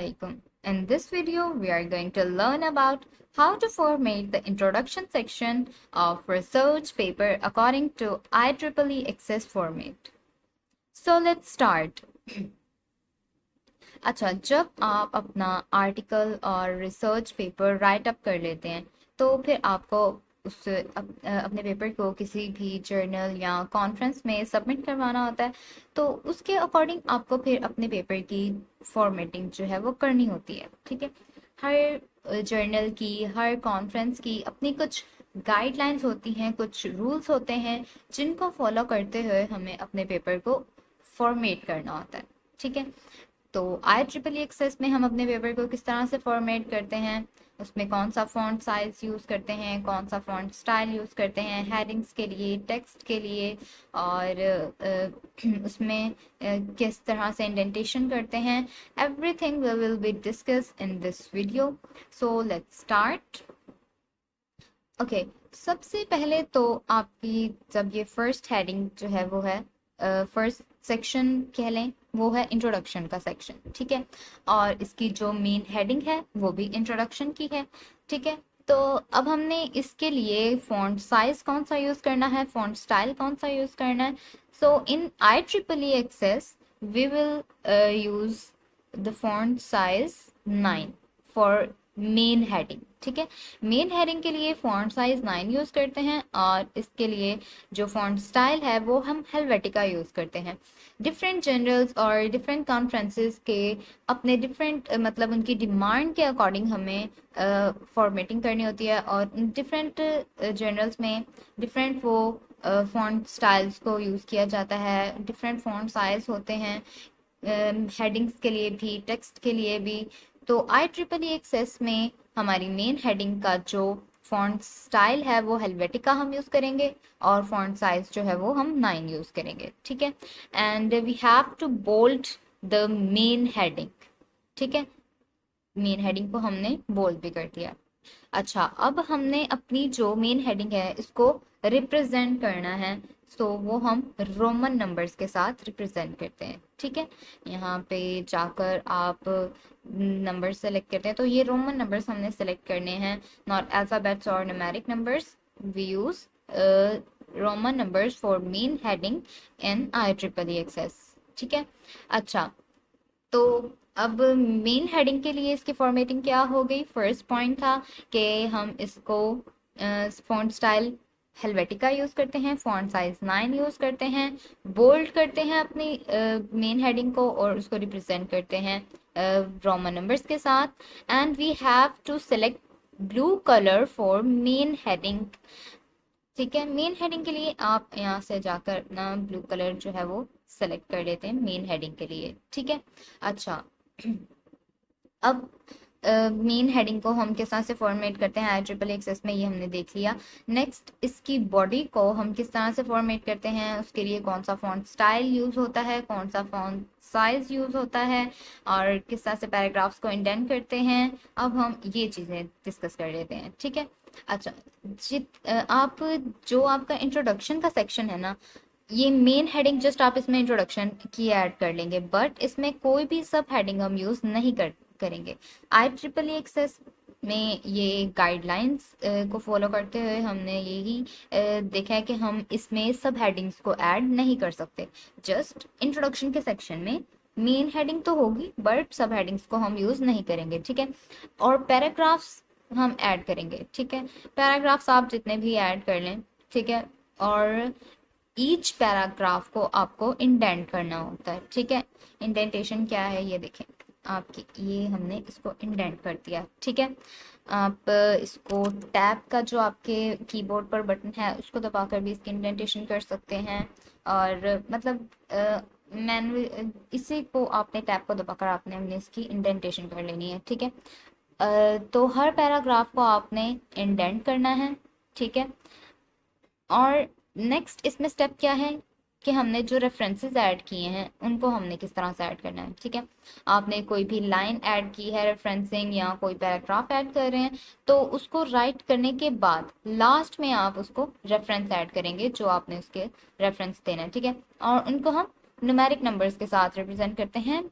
Assalamualaikum. In this video, we are going to learn about how to format the introduction section of research paper according to IEEE Access format. So let's start. अच्छा, जब आप अपना article और research paper right up कर लेते हैं तो फिर आपको अपने पेपर को किसी भी जर्नल या कॉन्फ्रेंस में सबमिट करवाना होता है। तो उसके अकॉर्डिंग आपको फिर अपने पेपर की फॉर्मेटिंग जो है वो करनी होती है। ठीक है, हर जर्नल की, हर कॉन्फ्रेंस की अपनी कुछ गाइडलाइंस होती हैं, कुछ रूल्स होते हैं जिनको फॉलो करते हुए हमें अपने पेपर को फॉर्मेट करना होता है। ठीक है, तो IEEE एक्सेस में हम अपने पेपर को किस तरह से फॉर्मेट करते हैं, उसमें कौन सा फॉन्ट साइज यूज़ करते हैं, कौन सा फॉन्ट स्टाइल यूज़ करते हैं हेडिंग्स के लिए, टेक्स्ट के लिए, और उसमें किस तरह से इंडेंटेशन करते हैं, everything we will be discuss in this video. So let's start. Okay, सबसे पहले तो आपकी जब ये फर्स्ट हेडिंग जो है वो है, फर्स्ट सेक्शन कह लें, वो है इंट्रोडक्शन का सेक्शन। ठीक है, और इसकी जो मेन हेडिंग है वो भी इंट्रोडक्शन की है। ठीक है, तो अब हमने इसके लिए फॉन्ट साइज कौन सा यूज़ करना है, फॉन्ट स्टाइल कौन सा यूज़ करना है। So in IEEE access we will use the font size 9 for main heading. ठीक है, मेन हेडिंग के लिए फॉन्ट साइज 9 यूज़ करते हैं, और इसके लिए जो फॉन्ट स्टाइल है वो हम हेलवेटिका यूज़ करते हैं। डिफरेंट जर्नल्स और डिफरेंट कॉन्फ्रेंसेस के अपने डिफरेंट मतलब उनकी डिमांड के अकॉर्डिंग हमें फॉर्मेटिंग करनी होती है, और डिफरेंट जर्नल्स में डिफरेंट वो फॉन्ट स्टाइल्स को यूज़ किया जाता है। डिफरेंट फॉन्ट साइज होते हैं हेडिंग्स के लिए भी, टेक्स्ट के लिए भी। तो IEEE एक्सेस में हमारी मेन हेडिंग का जो फॉन्ट स्टाइल है वो हेलवेटिका हम यूज़ करेंगे, और फॉन्ट साइज जो है वो हम 9 यूज़ करेंगे। ठीक है, and we have to bold the main heading. ठीक है, मेन हेडिंग को हमने बोल्ड भी कर दिया। अच्छा, अब हमने अपनी जो मेन हेडिंग है इसको रिप्रेजेंट करना है, सो वो हम रोमन नंबर्स के साथ रिप्रेजेंट करते हैं। ठीक है, यहाँ पे जाकर आप नंबर सेलेक्ट करते हैं, तो ये रोमन नंबर्स हमने सेलेक्ट करने हैं, नॉट अल्फाबेट्स और numeric numbers. We use Roman numbers for main heading in IEEE access. ठीक है, अच्छा, तो अब मेन हेडिंग के लिए इसकी फॉर्मेटिंग क्या हो गई। फर्स्ट पॉइंट था कि हम इसको फॉन्ट स्टाइल हेलवेटिका यूज़ करते हैं, फॉन्ट साइज 9 यूज़ करते हैं, बोल्ड करते हैं अपनी मेन हेडिंग को, और उसको रिप्रेजेंट करते हैं रोमन नंबर्स के साथ। And we have to select blue colour for main heading. ठीक है, मेन हेडिंग के लिए आप यहाँ से जाकर अपना ब्लू कलर जो है वो सेलेक्ट कर लेते हैं मेन हेडिंग के लिए। ठीक है, अच्छा, अब मेन हेडिंग को हम किस तरह से फॉर्मेट करते हैं IEEE एक्सेस में, ये हमने देख लिया। नेक्स्ट, इसकी बॉडी को हम किस तरह से फॉर्मेट करते हैं, उसके लिए कौन सा फॉन्ट स्टाइल यूज़ होता है, कौन सा फॉन्ट साइज यूज़ होता है, और किस तरह से पैराग्राफ्स को इंडेंट करते हैं। अब हम ये चीज़ें डिस्कस कर लेते हैं। ठीक है, अच्छा, आप जो आपका इंट्रोडक्शन का सेक्शन है ना, ये मेन हेडिंग जस्ट आप इसमें इंट्रोडक्शन की ऐड कर लेंगे, बट इसमें कोई भी सब हेडिंग हम यूज़ नहीं करेंगे। IEEE एक्सेस में ये गाइडलाइंस को फॉलो करते हुए हमने यही देखा है कि हम इसमें सब हेडिंग्स को ऐड नहीं कर सकते। जस्ट इंट्रोडक्शन के सेक्शन में मेन हेडिंग तो होगी, बट सब हेडिंग्स को हम यूज़ नहीं करेंगे। ठीक है, और पैराग्राफ्स हम ऐड करेंगे। ठीक है, पैराग्राफ्स आप जितने भी ऐड कर लें। ठीक है, और ईच पैराग्राफ को आपको इंडेंट करना होता है। ठीक है, इंडेंटेशन क्या है ये देखें आपकी, ये हमने इसको इंडेंट कर दिया। ठीक है, आप इसको टैब का जो आपके कीबोर्ड पर बटन है उसको दबाकर भी इसकी इंडेंटेशन कर सकते हैं, और मतलब मैनुअल इसी को आपने टैब को दबाकर आपने हमने इसकी इंडेंटेशन कर लेनी है। ठीक है, तो हर पैराग्राफ को आपने इंडेंट करना है। ठीक है, और नेक्स्ट इसमें स्टेप क्या है कि हमने जो रेफरेंसेस ऐड किए हैं उनको हमने किस तरह से ऐड करना है। ठीक है, आपने कोई भी लाइन ऐड की है रेफरेंसिंग, या कोई पैराग्राफ ऐड कर रहे हैं, तो उसको राइट करने के बाद लास्ट में आप उसको रेफरेंस ऐड करेंगे जो आपने उसके रेफरेंस देना है। ठीक है, और उनको हम न्यूमेरिक नंबर्स के साथ रिप्रेजेंट करते हैं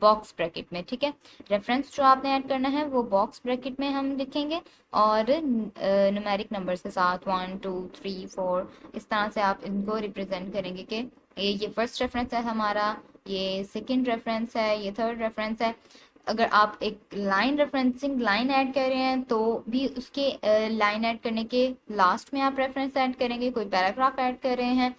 बॉक्स ब्रैकेट में, ठीक है। रेफरेंस जो आपने ऐड करना है वो बॉक्स ब्रैकेट में हम लिखेंगे, और न्यूमेरिक नंबर्स के साथ 1 2 3 4 इस तरह से आप इनको रिप्रेजेंट करेंगे कि ये फर्स्ट रेफरेंस है हमारा, ये सेकंड रेफरेंस है, ये थर्ड रेफरेंस है। अगर आप एक लाइन रेफरेंसिंग लाइन ऐड कर रहे हैं तो भी उसके लाइन ऐड करने के लास्ट में आप रेफरेंस ऐड करेंगे। कोई पैराग्राफ ऐड कर रहे हैं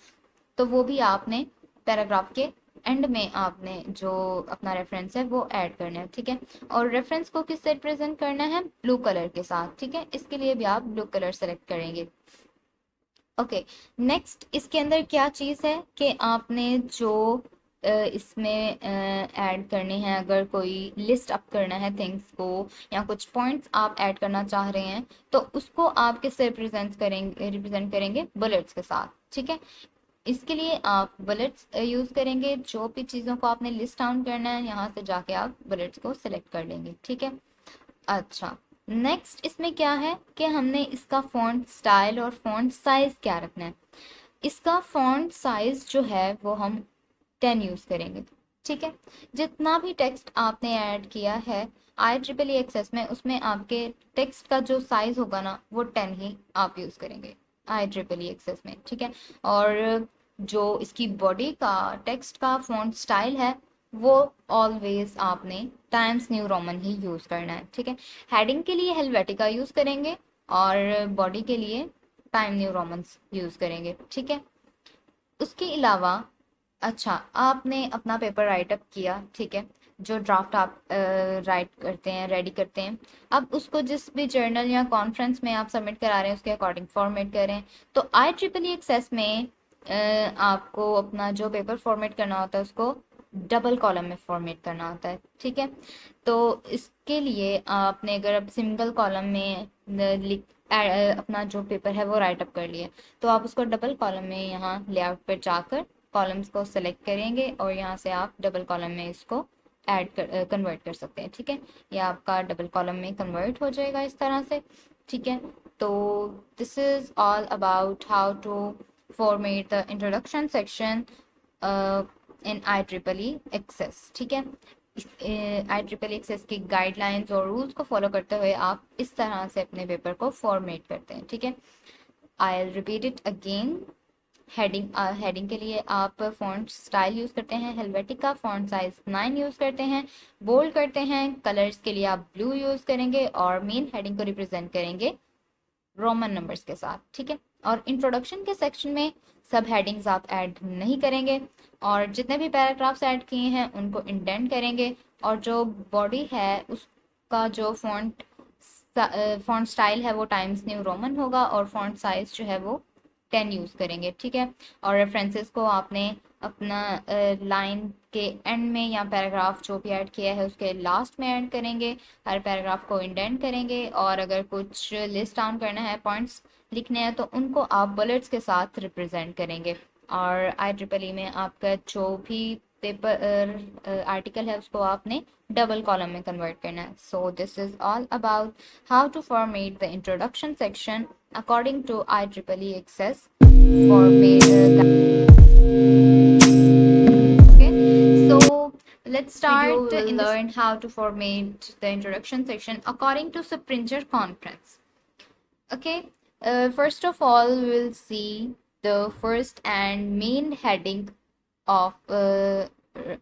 तो वो भी आपने पैराग्राफ के एंड में आपने जो अपना रेफरेंस है वो ऐड करना है, ठीक है। और रेफरेंस को किससे रिप्रेजेंट करना है, ब्लू कलर के साथ, ठीक है। इसके लिए भी आप ब्लू कलर सेलेक्ट करेंगे। ओके, नेक्स्ट इसके अंदर क्या चीज़ है कि आपने जो इसमें ऐड करने हैं, अगर कोई लिस्ट अप करना है थिंग्स को या कुछ पॉइंट्स आप ऐड करना चाह रहे हैं तो उसको आप किससे रिप्रेजेंट करेंगे, बुलेट्स के साथ, ठीक है। इसके लिए आप बुलेट्स यूज़ करेंगे। जो भी चीज़ों को आपने लिस्ट डाउन करना है यहाँ से जाके आप बुलेट्स को सिलेक्ट कर लेंगे, ठीक है। अच्छा, नेक्स्ट इसमें क्या है कि हमने इसका फॉन्ट स्टाइल और फॉन्ट साइज क्या रखना है। इसका फॉन्ट साइज जो है वो हम 10 यूज़ करेंगे, ठीक है। जितना भी टेक्स्ट आपने ऐड किया है IEEE एक्सेस में, उसमें आपके टेक्स्ट का जो साइज होगा ना वो 10 ही आप यूज़ करेंगे IEEE एक्सेस में, ठीक है। और जो इसकी बॉडी का टेक्स्ट का फॉन्ट स्टाइल है वो ऑलवेज आपने टाइम्स न्यू रोमन ही यूज़ करना है, ठीक है। हेडिंग के लिए हेल्वेटिका यूज़ करेंगे और बॉडी के लिए टाइम न्यू रोमन्स यूज़ करेंगे, ठीक है। उसके अलावा अच्छा, आपने अपना पेपर राइट अप किया, ठीक है। जो ड्राफ्ट आप राइट करते हैं, रेडी करते हैं, अब उसको जिस भी जर्नल या कॉन्फ्रेंस में आप सबमिट करा रहे हैं उसके अकॉर्डिंग फॉर्मेट करें। तो IEEE एक्सेस में आपको अपना जो पेपर फॉर्मेट करना होता है उसको डबल कॉलम में फॉर्मेट करना होता है, ठीक है। तो इसके लिए आपने अगर अब सिंगल कॉलम में अपना जो पेपर है वो राइट अप कर लिया तो आप उसको डबल कॉलम में यहाँ लेआउट पर जाकर कॉलम्स को सेलेक्ट करेंगे और यहाँ से आप डबल कॉलम में इसको कन्वर्ट कर सकते हैं, ठीक है। ये आपका डबल कॉलम में कन्वर्ट हो जाएगा इस तरह से, ठीक है। तो this is all about how to format the introduction section in IEEE access, ठीक है। IEEE एक्सेस की गाइडलाइंस और रूल्स को फॉलो करते हुए आप इस तरह से अपने पेपर को फॉर्मेट करते हैं, ठीक है। I repeat it again. Heading के लिए आप फॉन्ट स्टाइल यूज़ करते हैं हेल्वेटिका, फॉन्ट साइज 9 यूज़ करते हैं, बोल्ड करते हैं। कलर्स के लिए आप ब्लू यूज़ करेंगे और मेन हेडिंग को रिप्रेजेंट करेंगे रोमन नंबर्स के साथ, ठीक है। और इंट्रोडक्शन के सेक्शन में सब हेडिंग्स आप ऐड नहीं करेंगे और जितने भी पैराग्राफ्स ऐड किए हैं उनको इंडेंट करेंगे। और जो बॉडी है उसका जो फॉन्ट स्टाइल है वो टाइम्स न्यू रोमन होगा और फॉन्ट साइज जो है वो 10 यूज़ करेंगे, ठीक है। और रेफरेंसेस को आपने अपना लाइन के एंड में या पैराग्राफ जो भी ऐड किया है उसके लास्ट में ऐड करेंगे। हर पैराग्राफ को इंडेंट करेंगे और अगर कुछ लिस्ट डाउन करना है, पॉइंट्स लिखने हैं तो उनको आप बुलेट्स के साथ रिप्रेजेंट करेंगे। और IEEE में आपका जो भी पेपर आर्टिकल है उसको आपने डबल कॉलम में कन्वर्ट करना है। So this is all about how to format the introduction section according to IEEE access okay. So let's start in learn how to format the introduction section according to Springer conference. Okay, first of all we'll see the first and main heading of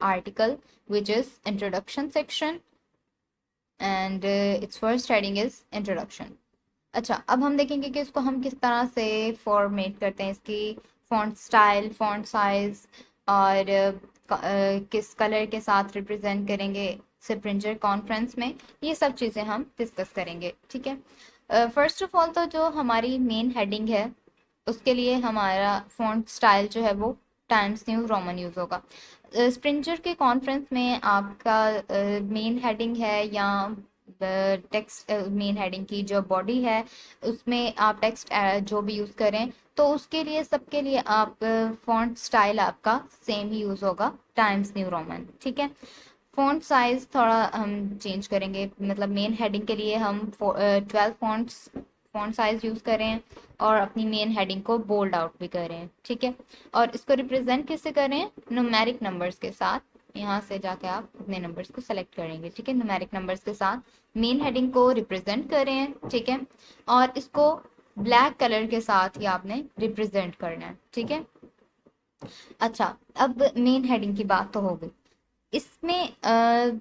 article, which is introduction section, and its first heading is introduction. अच्छा, अब हम देखेंगे कि इसको हम किस तरह से फॉर्मेट करते हैं, इसकी फॉन्ट स्टाइल, फॉन्ट साइज और किस कलर के साथ रिप्रेजेंट करेंगे स्प्रिंगर कॉन्फ्रेंस में, ये सब चीज़ें हम डिस्कस करेंगे, ठीक है। फर्स्ट ऑफ ऑल तो जो हमारी मेन हेडिंग है उसके लिए हमारा फॉन्ट स्टाइल जो है वो टाइम्स न्यू रोमन यूज़ होगा। स्प्रिंगर के कॉन्फ्रेंस में आपका मेन हेडिंग है या टेक्स्ट, मेन हेडिंग की जो बॉडी है उसमें आप टेक्स्ट जो भी यूज़ करें तो उसके लिए सबके लिए आप फॉन्ट स्टाइल आपका सेम ही यूज़ होगा टाइम्स न्यू रोमन, ठीक है। फॉन्ट साइज थोड़ा हम चेंज करेंगे, मतलब मेन हेडिंग के लिए हम 12 फॉन्ट साइज यूज़ करें और अपनी मेन हेडिंग को बोल्ड आउट भी करें, ठीक है। और इसको रिप्रेजेंट किससे करें, न्यूमेरिक नंबर्स के साथ यहाँ से जाके आप अपने नंबर्स को सेलेक्ट करेंगे। ठीक है, न्यूमेरिक नंबर्स के साथ मेन हेडिंग को रिप्रेजेंट कर रहे हैं। ठीक है, और इसको ब्लैक कलर के साथ ही आपने रिप्रेजेंट करना है। ठीक है, अच्छा, अब मेन हेडिंग की बात तो हो गई। इसमें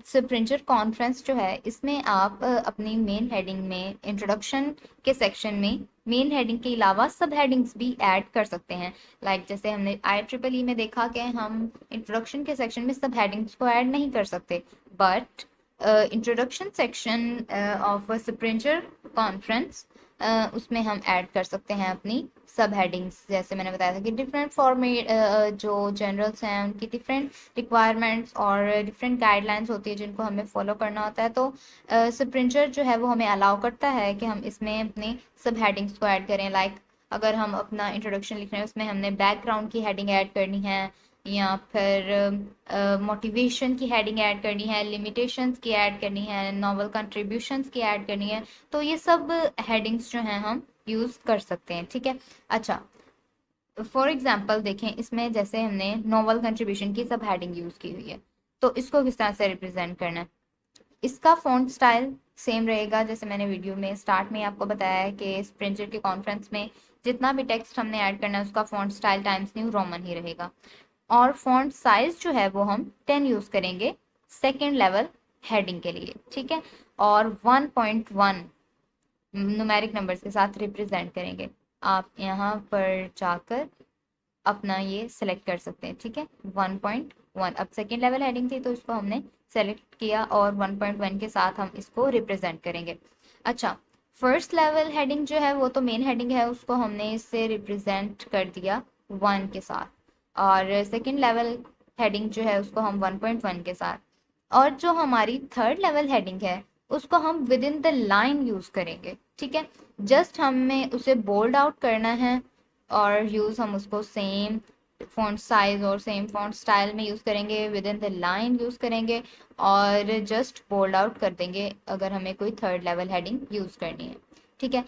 स्प्रिंगर कॉन्फ्रेंस जो है, इसमें आप अपनी मेन हेडिंग में इंट्रोडक्शन के सेक्शन में मेन हेडिंग के अलावा सब हेडिंग्स भी ऐड कर सकते हैं। लाइक जैसे हमने IEEE में देखा कि हम इंट्रोडक्शन के सेक्शन में सब हेडिंग्स को ऐड नहीं कर सकते, but introduction section of Springer conference, उसमें हम ऐड कर सकते हैं अपनी सब हेडिंग्स। जैसे मैंने बताया था कि डिफरेंट फॉर्मेट, जो जनरल्स हैं उनकी डिफरेंट रिक्वायरमेंट्स और डिफरेंट गाइडलाइंस होती है जिनको हमें फॉलो करना होता है। तो स्प्रिंगर जो है वो हमें अलाउ करता है कि हम इसमें अपने सब हेडिंग्स को ऐड करें। लाइक अगर हम अपना इंट्रोडक्शन लिख रहे हैं, उसमें हमने बैकग्राउंड की हेडिंग ऐड करनी है, या फिर मोटिवेशन की हेडिंग ऐड करनी है, लिमिटेशंस की ऐड करनी है, नॉवल कंट्रीब्यूशंस की ऐड करनी है, तो ये सब हेडिंग्स जो हैं हम यूज़ कर सकते हैं। ठीक है, अच्छा, फॉर एग्जाम्पल देखें, इसमें जैसे हमने नॉवल कंट्रीब्यूशन की सब हेडिंग यूज़ की हुई है, तो इसको किस तरह से रिप्रेजेंट करना है। इसका फॉन्ट स्टाइल सेम रहेगा, जैसे मैंने वीडियो में स्टार्ट में आपको बताया है कि स्प्रिंगर के कॉन्फ्रेंस में जितना भी टेक्स्ट हमने ऐड करना है उसका font style Times New Roman ही रहेगा। और फॉन्ट साइज जो है वो हम 10 यूज करेंगे सेकेंड लेवल हेडिंग के लिए। ठीक है, और 1.1 न्यूमेरिक नंबर्स के साथ रिप्रेजेंट करेंगे। आप यहाँ पर जाकर अपना ये सेलेक्ट कर सकते हैं। ठीक है, 1.1 अब सेकेंड लेवल हेडिंग थी तो इसको हमने सेलेक्ट किया और 1.1 के साथ हम इसको रिप्रेजेंट करेंगे। अच्छा, फर्स्ट लेवल हेडिंग जो है वो तो मेन हेडिंग है, उसको हमने इससे रिप्रेजेंट कर दिया 1 के साथ, और सेकेंड लेवल हेडिंग जो है उसको हम 1.1 के साथ, और जो हमारी थर्ड लेवल हेडिंग है उसको हम within the line use करेंगे। ठीक है, जस्ट हमें उसे बोल्ड आउट करना है, और यूज हम उसको सेम फॉन्ट साइज और सेम फॉन्ट स्टाइल में यूज करेंगे, with in the line use करेंगे, और जस्ट बोल्ड आउट कर देंगे अगर हमें कोई थर्ड लेवल हेडिंग यूज करनी है। ठीक है,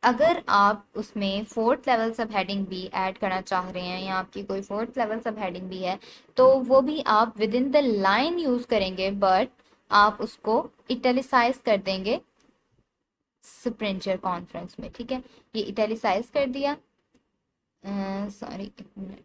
अगर आप उसमें फोर्थ लेवल सब हेडिंग भी ऐड करना चाह रहे हैं, या आपकी कोई फोर्थ लेवल सब हेडिंग भी है, तो वो भी आप with in the line use करेंगे, बट आप उसको इटैलिसाइज कर देंगे स्प्रिंगर कॉन्फ्रेंस में। ठीक है, ये इटैलिसाइज कर दिया, सॉरी एक मिनट,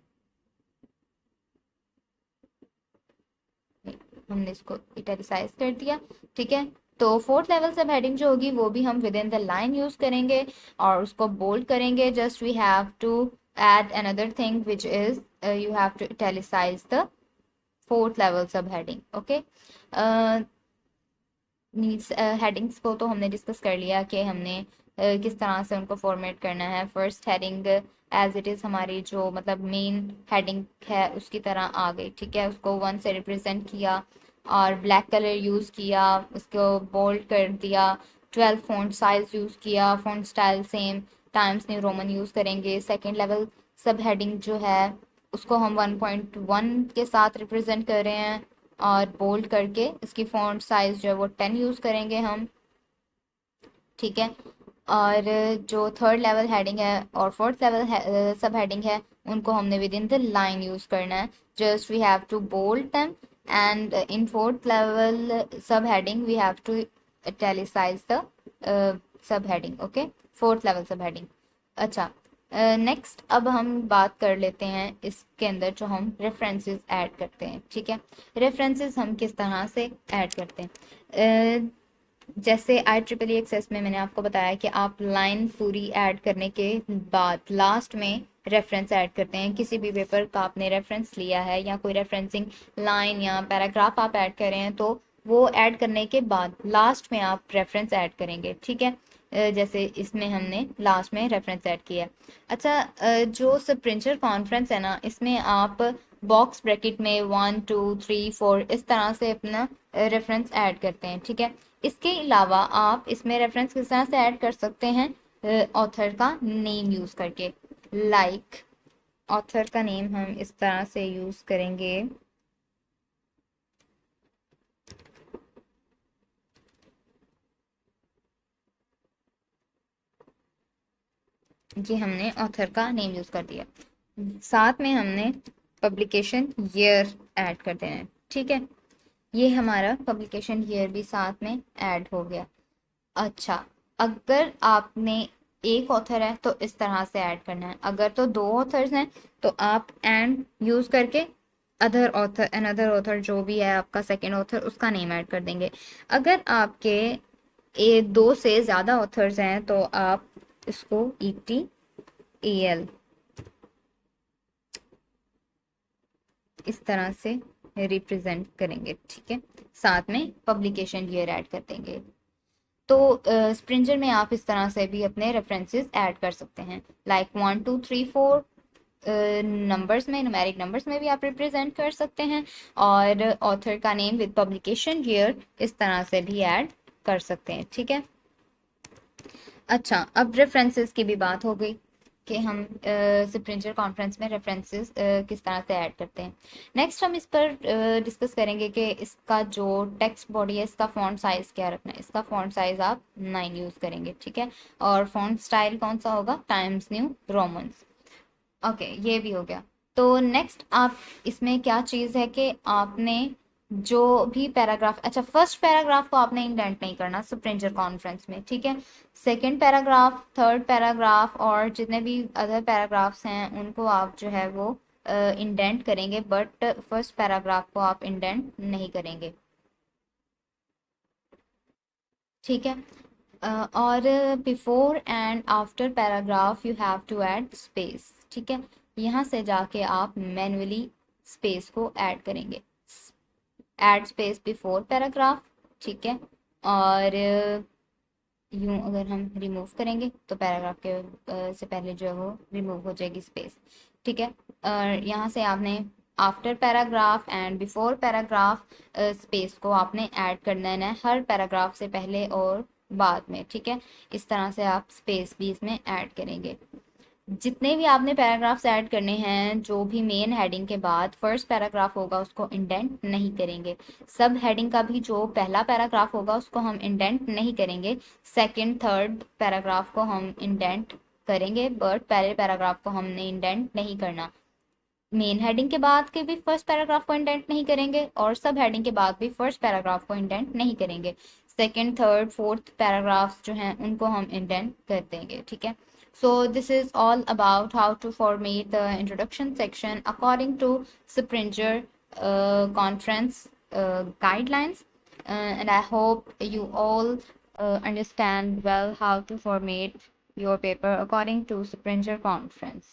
हमने इसको इटैलिसाइज कर दिया। ठीक है, तो फोर्थ लेवल सब हेडिंग जो होगी वो भी हम within the line use करेंगे और उसको बोल्ड करेंगे। Just we have to add another thing which is you have to italicize the fourth level subheading. Okay, needs headings को तो हमने डिस्कस कर लिया कि हमने किस तरह से उनको फॉर्मेट करना है। First heading as it is हमारी जो मतलब मेन हेडिंग है उसकी तरह आ गई। ठीक है, उसको 1 से रिप्रेजेंट किया और ब्लैक कलर यूज़ किया, उसको बोल्ड कर दिया, 12 फॉन्ट साइज यूज़ किया, font style same times New Roman use करेंगे। सेकेंड लेवल सब हेडिंग जो है उसको हम 1.1 के साथ रिप्रेजेंट कर रहे हैं, और बोल्ड करके इसकी फॉन्ट साइज जो है वो 10 यूज़ करेंगे हम। ठीक है, और जो थर्ड लेवल हेडिंग है और फोर्थ लेवल सब हेडिंग है उनको हमने within the line use करना है। Just we have to bold them, and in fourth level sub heading we have to italicise the sub heading. Okay, fourth level sub heading. अच्छा, next अब हम बात कर लेते हैं इसके अंदर जो हम रेफरेंसेस ऐड करते हैं। ठीक है, रेफरेंसेस हम किस तरह से ऐड करते हैं। जैसे IEEE एक्सेस में मैंने आपको बताया कि आप लाइन पूरी ऐड करने के बाद लास्ट में रेफरेंस ऐड करते हैं। किसी भी पेपर का आपने रेफरेंस लिया है या कोई रेफरेंसिंग लाइन या पैराग्राफ आप ऐड कर रहे हैं, तो वो ऐड करने के बाद लास्ट में आप रेफरेंस ऐड करेंगे। ठीक है, जैसे इसमें हमने लास्ट में रेफरेंस ऐड किया। अच्छा, जो स्प्रिंगर कॉन्फ्रेंस है ना, इसमें आप बॉक्स ब्रैकेट में 1 2 3 4 इस तरह से अपना रेफरेंस ऐड करते हैं। ठीक है, इसके अलावा आप इसमें रेफरेंस किस तरह से ऐड कर सकते हैं, ऑथर का नेम यूज़ करके। लाइक ऑथर का नेम हम इस तरह से यूज़ करेंगे, ये हमने ऑथर का नेम यूज़ कर दिया। साथ में हमने पब्लिकेशन ईयर ऐड कर देना है। ठीक है, ये हमारा पब्लिकेशन ईयर भी साथ में ऐड हो गया। अच्छा, अगर आपने एक ऑथर है तो इस तरह से ऐड करना है, अगर तो दो ऑथर्स हैं तो आप एंड यूज करके अदर ऑथर अनदर ऑथर जो भी है आपका सेकंड ऑथर उसका नेम ऐड कर देंगे। अगर आपके दो से ज्यादा ऑथर्स हैं तो आप इसको ETAL इस तरह से रिप्रेजेंट करेंगे। ठीक है, साथ में पब्लिकेशन ईयर ऐड कर देंगे। तो स्प्रिंजर में आप इस तरह से भी अपने रेफरेंसेस ऐड कर सकते हैं, लाइक 1 2 3 4 नंबर्स में, न्यूमेरिक नंबर्स में भी आप रिप्रेजेंट कर सकते हैं, और ऑथर का नेम विद पब्लिकेशन ईयर इस तरह से भी ऐड कर सकते हैं। ठीक है, अच्छा, अब रेफरेंसेस की भी बात हो गई कि हम स्प्रिंजर कॉन्फ्रेंस में रेफरेंसेस किस तरह से ऐड करते हैं। नेक्स्ट हम इस पर डिस्कस करेंगे कि इसका जो टेक्स्ट बॉडी है इसका फॉन्ट साइज क्या रखना है। इसका फॉन्ट साइज आप 9 यूज़ करेंगे। ठीक है, और फॉन्ट स्टाइल कौन सा होगा, टाइम्स न्यू रोमन्स। ओके, ये भी हो गया। तो नेक्स्ट आप इसमें क्या चीज़ है कि आपने जो भी पैराग्राफ, अच्छा फर्स्ट पैराग्राफ को आपने इंडेंट नहीं करना स्प्रिंजर कॉन्फ्रेंस में। ठीक है, सेकंड पैराग्राफ, थर्ड पैराग्राफ और जितने भी अदर पैराग्राफ्स हैं उनको आप जो है वो इंडेंट करेंगे, बट फर्स्ट पैराग्राफ को आप इंडेंट नहीं करेंगे। ठीक है, और before and after paragraph you have to add space. ठीक है, यहाँ से जाके आप मैन्युअली स्पेस को ऐड करेंगे, ऐड स्पेस बिफोर पैराग्राफ। ठीक है, और यूं अगर हम रिमूव करेंगे तो पैराग्राफ के से पहले जो है वो रिमूव हो जाएगी स्पेस। ठीक है, और यहाँ से आपने after paragraph and before paragraph space को आपने ऐड करना है हर पैराग्राफ से पहले और बाद में। ठीक है, इस तरह से आप स्पेस भी इसमें ऐड करेंगे। जितने भी आपने पैराग्राफ्स ऐड करने हैं, जो भी मेन हेडिंग के बाद फर्स्ट पैराग्राफ होगा उसको इंडेंट नहीं करेंगे। सब हेडिंग का भी जो पहला पैराग्राफ होगा उसको हम इंडेंट नहीं करेंगे। सेकंड थर्ड पैराग्राफ को हम इंडेंट करेंगे, बट पहले पैराग्राफ को हमने इंडेंट नहीं करना। मेन हेडिंग के बाद के भी फर्स्ट पैराग्राफ को इंडेंट नहीं करेंगे, और सब हेडिंग के बाद भी फर्स्ट पैराग्राफ को इंडेंट नहीं करेंगे। सेकंड थर्ड फोर्थ पैराग्राफ जो हैं उनको हम इंडेंट कर देंगे। ठीक है, so this is all about how to format the introduction section according to Springer conference guidelines, and I hope you all understand well how to format your paper according to Springer conference.